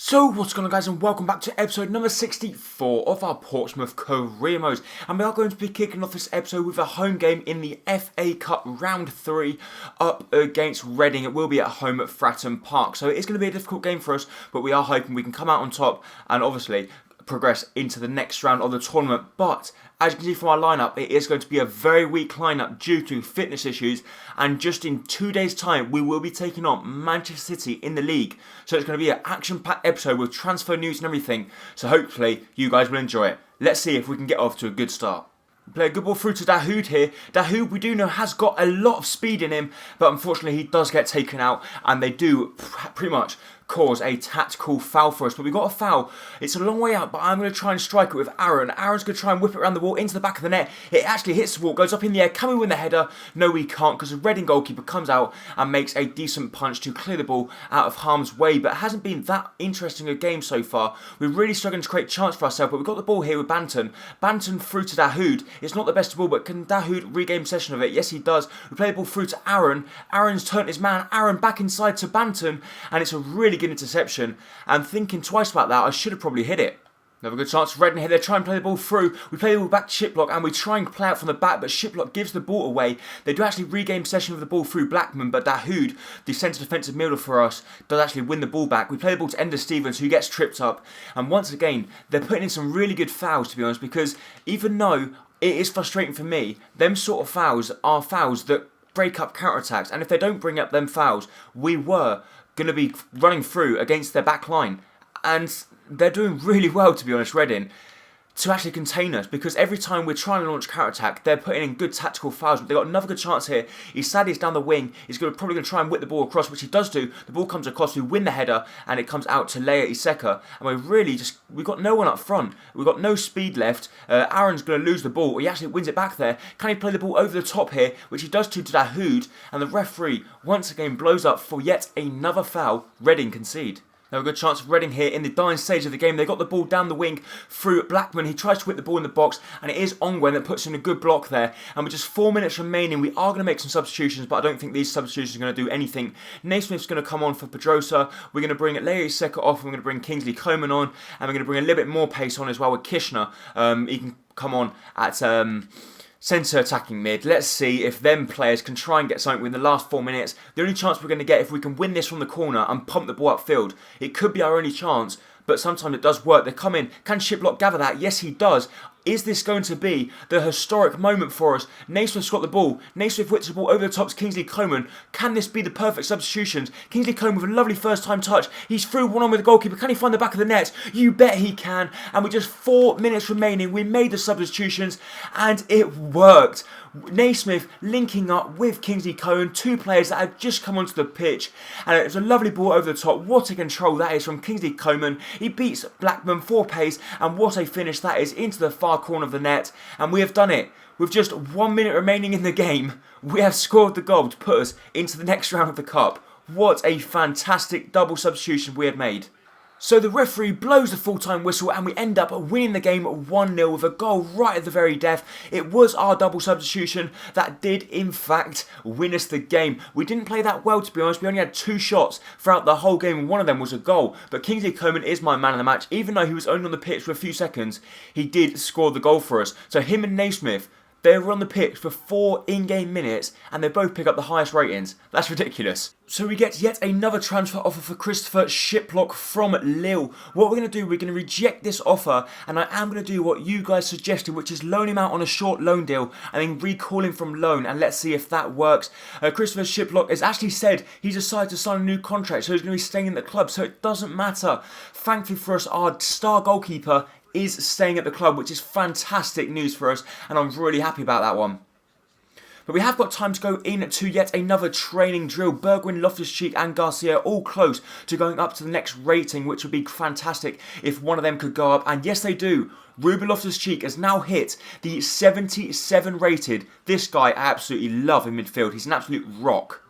So what's going on, guys, and welcome back to episode number 64 of our Portsmouth career mode. And we are going to be kicking off this episode with a home game in the FA Cup round 3 up against Reading. It will be at home at Fratton Park, so it is going to be a difficult game for us, but we are hoping we can come out on top and obviously progress into the next round of the tournament. But as you can see from our lineup, it is going to be a very weak lineup due to fitness issues, and just in 2 days' time we will be taking on Manchester City in the league. So it's going to be an action-packed episode with transfer news and everything, so hopefully you guys will enjoy it. Let's see if we can get off to a good start. Play a good ball through to Dahoud here. Dahoud, we do know, has got a lot of speed in him, but unfortunately he does get taken out, and they do pretty much cause a tactical foul for us. But we got a foul. It's a long way out, but I'm going to try and strike it with Aaron. Aaron's going to try and whip it around the wall into the back of the net. It actually hits the wall, goes up in the air. Can we win the header? No, we can't, because the Reading goalkeeper comes out and makes a decent punch to clear the ball out of harm's way. But it hasn't been that interesting a game so far. We're really struggling to create chance for ourselves, but we've got the ball here with Banton. Banton through to Dahoud. It's not the best ball, but can Dahoud regain possession of it? Yes, he does. We play the ball through to Aaron. Aaron's turned his man. Aaron back inside to Banton, and it's a really good interception. And thinking twice about that, I should have probably hit it. Another good chance for Reading here. They try and play the ball through. We play the ball back to Shiplock, and we try and play out from the back, but Shiplock gives the ball away. They do actually regain possession of the ball through Blackman, but Dahoud, the centre defensive midfielder for us, does actually win the ball back. We play the ball to Ender Stevens, who gets tripped up. And once again, they're putting in some really good fouls, to be honest, because even though it is frustrating for me, them sort of fouls are fouls that break up counter-attacks. And if they don't bring up them fouls, we were going to be running through against their back line, and they're doing really well, to be honest, Reading, to actually contain us, because every time we're trying to launch counter-attack, they're putting in good tactical fouls. But they've got another good chance here. He's down the wing. He's probably going to try and whip the ball across, which he does do. The ball comes across, we win the header, and it comes out to Leia Iseka. And we've got no one up front. We've got no speed left. Aaron's going to lose the ball. He actually wins it back there. Can he play the ball over the top here, which he does to Dahoud, and the referee once again blows up for yet another foul. Reading concede. Now a good chance of Reading here in the dying stage of the game. They got the ball down the wing through Blackman. He tries to whip the ball in the box, and it is Ongwen that puts in a good block there. And with just 4 minutes remaining, we are going to make some substitutions, but I don't think these substitutions are going to do anything. Naismith's going to come on for Pedrosa. We're going to bring Leia Iseka off, and we're going to bring Kingsley Coman on, and we're going to bring a little bit more pace on as well with Kishner. He can come on at centre attacking mid. Let's see if them players can try and get something within the last 4 minutes. The only chance we're going to get if we can win this from the corner and pump the ball upfield. It could be our only chance, but sometimes it does work. They come in. Can Shiplock gather that? Yes, he does. Is this going to be the historic moment for us? Naismith's got the ball. Naismith whips the ball over the top to Kingsley Coman. Can this be the perfect substitutions? Kingsley Coman with a lovely first time touch. He's through one-on with the goalkeeper. Can he find the back of the net? You bet he can. And with just 4 minutes remaining, we made the substitutions and it worked. Naismith linking up with Kingsley Coman, two players that had just come onto the pitch, and it was a lovely ball over the top. What a control that is from Kingsley Coman. He beats Blackman for pace, and what a finish that is into the far corner of the net, and we have done it. With just 1 minute remaining in the game, we have scored the goal to put us into the next round of the Cup. What a fantastic double substitution we had made. So the referee blows the full-time whistle, and we end up winning the game 1-0 with a goal right at the very death. It was our double substitution that did in fact win us the game. We didn't play that well, to be honest. We only had 2 shots throughout the whole game, and one of them was a goal. But Kingsley Coman is my man of the match. Even though he was only on the pitch for a few seconds, he did score the goal for us. So him and Naismith, they were on the pitch for 4 in-game minutes, and they both pick up the highest ratings. That's ridiculous. So we get yet another transfer offer for Christopher Shiplock from Lille. What we're going to do, we're going to reject this offer, and I am going to do what you guys suggested, which is loan him out on a short loan deal and then recall him from loan, and let's see if that works. Christopher Shiplock has actually said he's decided to sign a new contract, so he's going to be staying in the club, so it doesn't matter. Thankfully for us, our star goalkeeper is staying at the club, which is fantastic news for us, and I'm really happy about that one. But we have got time to go into yet another training drill. Bergwijn, Loftus-Cheek and Garcia all close to going up to the next rating, which would be fantastic if one of them could go up. And yes, they do. Ruben Loftus-Cheek has now hit the 77 rated. This guy I absolutely love in midfield. He's an absolute rock.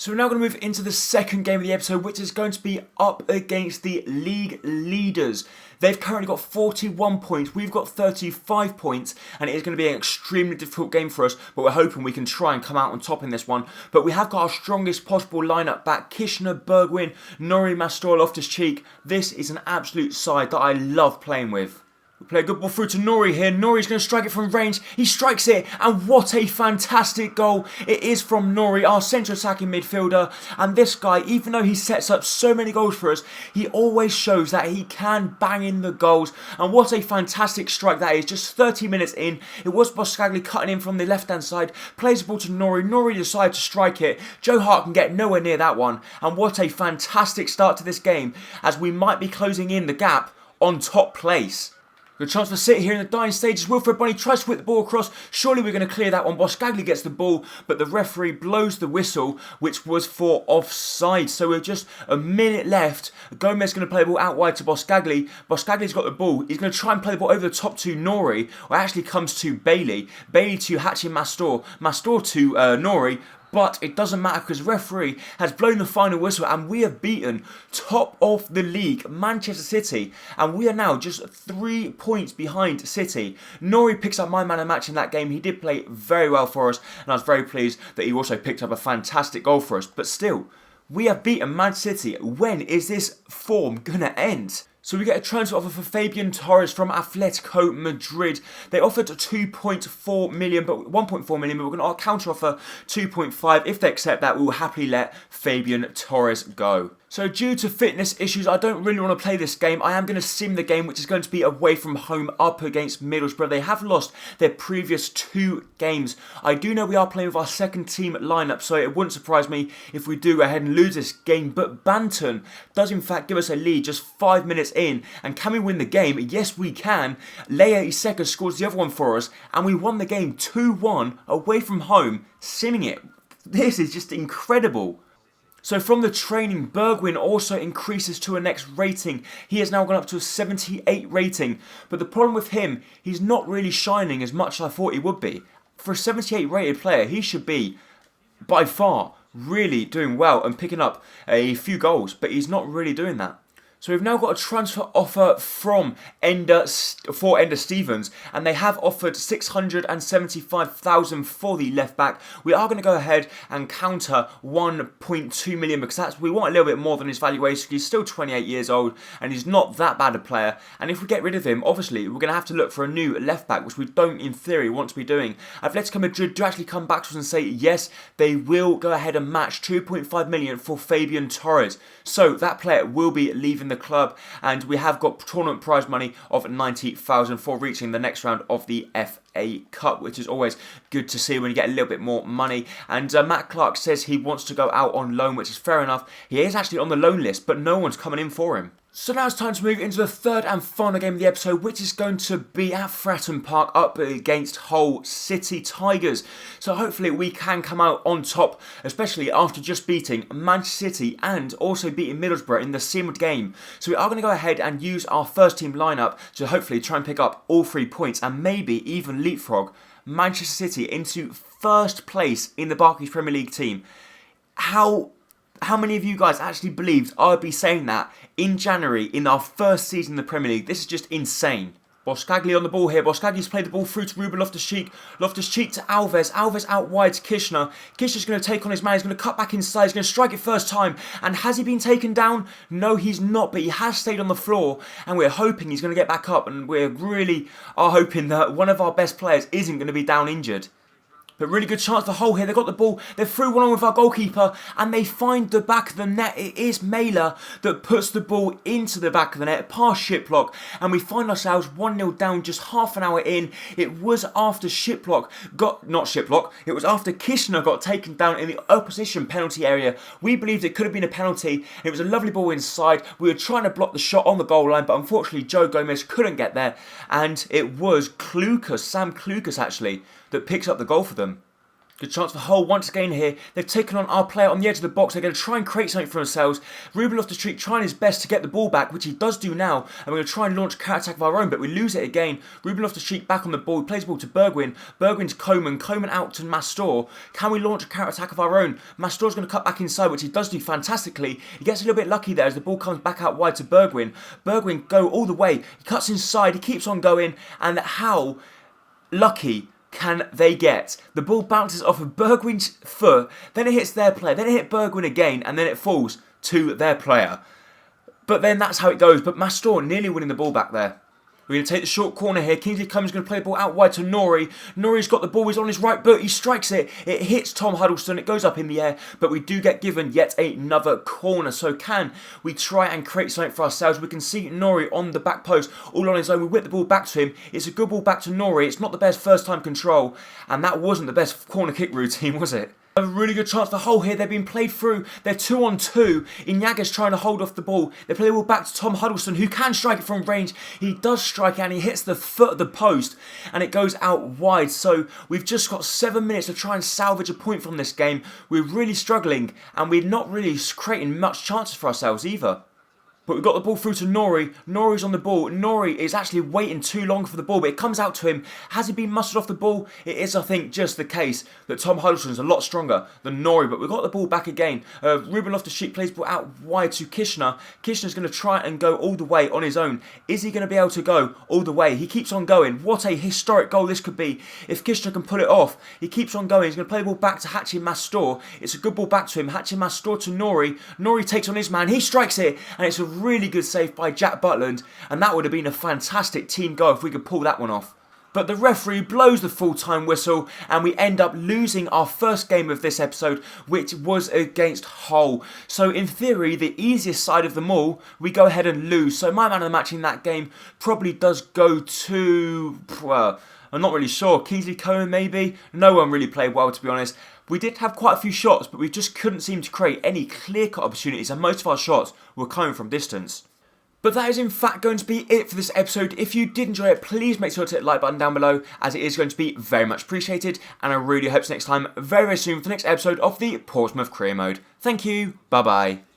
So we're now going to move into the second game of the episode, which is going to be up against the league leaders. They've currently got 41 points, we've got 35 points, and it is going to be an extremely difficult game for us, but we're hoping we can try and come out on top in this one. But we have got our strongest possible lineup back: Kishner, Bergwijn, Norrie, Mastor, Loftus-Cheek. This is an absolute side that I love playing with. We play a good ball through to Norrie here. Norrie's going to strike it from range. He strikes it, and what a fantastic goal. It is from Norrie, our central attacking midfielder. And this guy, even though he sets up so many goals for us, he always shows that he can bang in the goals. And what a fantastic strike that is. Just 30 minutes in, it was Boscagli cutting in from the left-hand side. Plays the ball to Norrie. Norrie decides to strike it. Joe Hart can get nowhere near that one. And what a fantastic start to this game, as we might be closing in the gap on top place. Good chance for City here in the dying stages. Wilfred Bunny tries to whip the ball across. Surely we're going to clear that one. Boscagli gets the ball, but the referee blows the whistle, which was for offside. So we're just a minute left. Gomez is going to play the ball out wide to Boscagli. Boscagli's got the ball. He's going to try and play the ball over the top to Norrie, or actually comes to Bailey. Bailey to Hachi Mastor. Mastor to Norrie. But it doesn't matter because the referee has blown the final whistle and we have beaten top of the league, Manchester City. And we are now just 3 points behind City. Norrie picks up my man of the match in that game. He did play very well for us, and I was very pleased that he also picked up a fantastic goal for us. But still, we have beaten Man City. When is this form going to end? So we get a transfer offer for Fabian Torres from Atletico Madrid. They offered 2.4 million, but 1.4 million, but we're going to counter offer 2.5. If they accept that, we will happily let Fabian Torres go. So due to fitness issues, I don't really want to play this game. I am going to sim the game, which is going to be away from home up against Middlesbrough. They have lost their previous 2 games. I do know we are playing with our second team lineup, so it wouldn't surprise me if we do go ahead and lose this game. But Banton does in fact give us a lead just 5 minutes in. And can we win the game? Yes, we can. Leia Iseka scores the other one for us, and we won the game 2-1 away from home, simming it. This is just incredible. So from the training, Bergwijn also increases to a next rating. He has now gone up to a 78 rating. But the problem with him, he's not really shining as much as I thought he would be. For a 78 rated player, he should be, by far, really doing well and picking up a few goals. But he's not really doing that. So we've now got a transfer offer from Ender Stevens, and they have offered 675,000 for the left back. We are going to go ahead and counter 1.2 million because we want a little bit more than his valuation. He's still 28 years old and he's not that bad a player. And if we get rid of him, obviously we're going to have to look for a new left back, which we don't in theory want to be doing. Atletico Madrid do actually come back to us and say yes, they will go ahead and match 2.5 million for Fabian Torres. So that player will be leaving the club, and we have got tournament prize money of 90,000 for reaching the next round of the FA Cup, which is always good to see when you get a little bit more money. And Matt Clark says he wants to go out on loan, which is fair enough. He is actually on the loan list, but no one's coming in for him. So now it's time to move into the third and final game of the episode, which is going to be at Fratton Park up against Hull City Tigers. So hopefully we can come out on top, especially after just beating Manchester City and also beating Middlesbrough in the simmed game. So we are going to go ahead and use our first team lineup to hopefully try and pick up all 3 points and maybe even leapfrog Manchester City into first place in the Barclays Premier League team. How many of you guys actually believed I would be saying that in January in our first season in the Premier League? This is just insane. Boscagli on the ball here. Boscagli's played the ball through to Ruben Loftus-Cheek. Loftus-Cheek to Alves. Alves out wide to Kishner. Kishner's going to take on his man. He's going to cut back inside. He's going to strike it first time. And has he been taken down? No, he's not. But he has stayed on the floor. And we're hoping he's going to get back up. And we really are hoping that one of our best players isn't going to be down injured. But really good chance for Hull here. They've got the ball. They're through one on with our goalkeeper. And they find the back of the net. It is Mailer that puts the ball into the back of the net past Shiplock. And we find ourselves 1-0 down just half an hour in. It was after it was after Kishner got taken down in the opposition penalty area. We believed it could have been a penalty. It was a lovely ball inside. We were trying to block the shot on the goal line. But unfortunately, Joe Gomez couldn't get there. And it was Sam Klukas actually, that picks up the goal for them. Good chance for Hull once again here. They've taken on our player on the edge of the box. They're going to try and create something for themselves. Ruben Loftus-Cheek trying his best to get the ball back, which he does do now. And we're going to try and launch a counter-attack of our own, but we lose it again. Ruben Loftus-Cheek back on the ball. He plays the ball to Bergwijn. Bergwijn to Coman. Coman out to Mastor. Can we launch a counter-attack of our own? Mastor's going to cut back inside, which he does do fantastically. He gets a little bit lucky there as the ball comes back out wide to Bergwijn. Bergwijn go all the way. He cuts inside. He keeps on going. And how lucky can they get? The ball bounces off of Bergwijn's foot, then it hits their player, then it hit Bergwijn again, and then it falls to their player. But then that's how it goes. But Mastor nearly winning the ball back there. We're going to take the short corner here. Kingsley Coman's going to play the ball out wide to Nori. Nori's got the ball. He's on his right boot. He strikes it. It hits Tom Huddleston. It goes up in the air. But we do get given yet another corner. So can we try and create something for ourselves? We can see Nori on the back post all on his own. We whip the ball back to him. It's a good ball back to Nori. It's not the best first time control. And that wasn't the best corner kick routine, was it? A really good chance for Hull here. They've been played through. They're 2-on-2. Iñaga's trying to hold off the ball. They play the ball back to Tom Huddleston, who can strike it from range. He does strike it and he hits the foot of the post and it goes out wide. So we've just got 7 minutes to try and salvage a point from this game. We're really struggling and we're not really creating much chances for ourselves either. But we've got the ball through to Nori. Nori's on the ball. Nori is actually waiting too long for the ball, but it comes out to him. Has he been mustered off the ball? It is, I think, just the case that Tom Huddleston's a lot stronger than Nori, but we've got the ball back again. Ruben Loftus-Cheek plays the ball out wide to Kishner. Kishner's going to try and go all the way on his own. Is he going to be able to go all the way? He keeps on going. What a historic goal this could be if Kishner can pull it off. He keeps on going. He's going to play the ball back to Hachi Mastor. It's a good ball back to him. Hachi Mastor to Nori. Nori takes on his man. He strikes it, and it's a really good save by Jack Butland, and that would have been a fantastic team goal if we could pull that one off. But the referee blows the full-time whistle and we end up losing our first game of this episode, which was against Hull. So in theory, the easiest side of them all, we go ahead and lose. So my man of the match in that game probably does go to, well, I'm not really sure, Kingsley Coman maybe? No one really played well, to be honest. We did have quite a few shots, but we just couldn't seem to create any clear-cut opportunities, and most of our shots were coming from distance. But that is in fact going to be it for this episode. If you did enjoy it, please make sure to hit the like button down below, as it is going to be very much appreciated. And I really hope to see you next time, very, very soon, for the next episode of the Portsmouth Career Mode. Thank you, bye bye.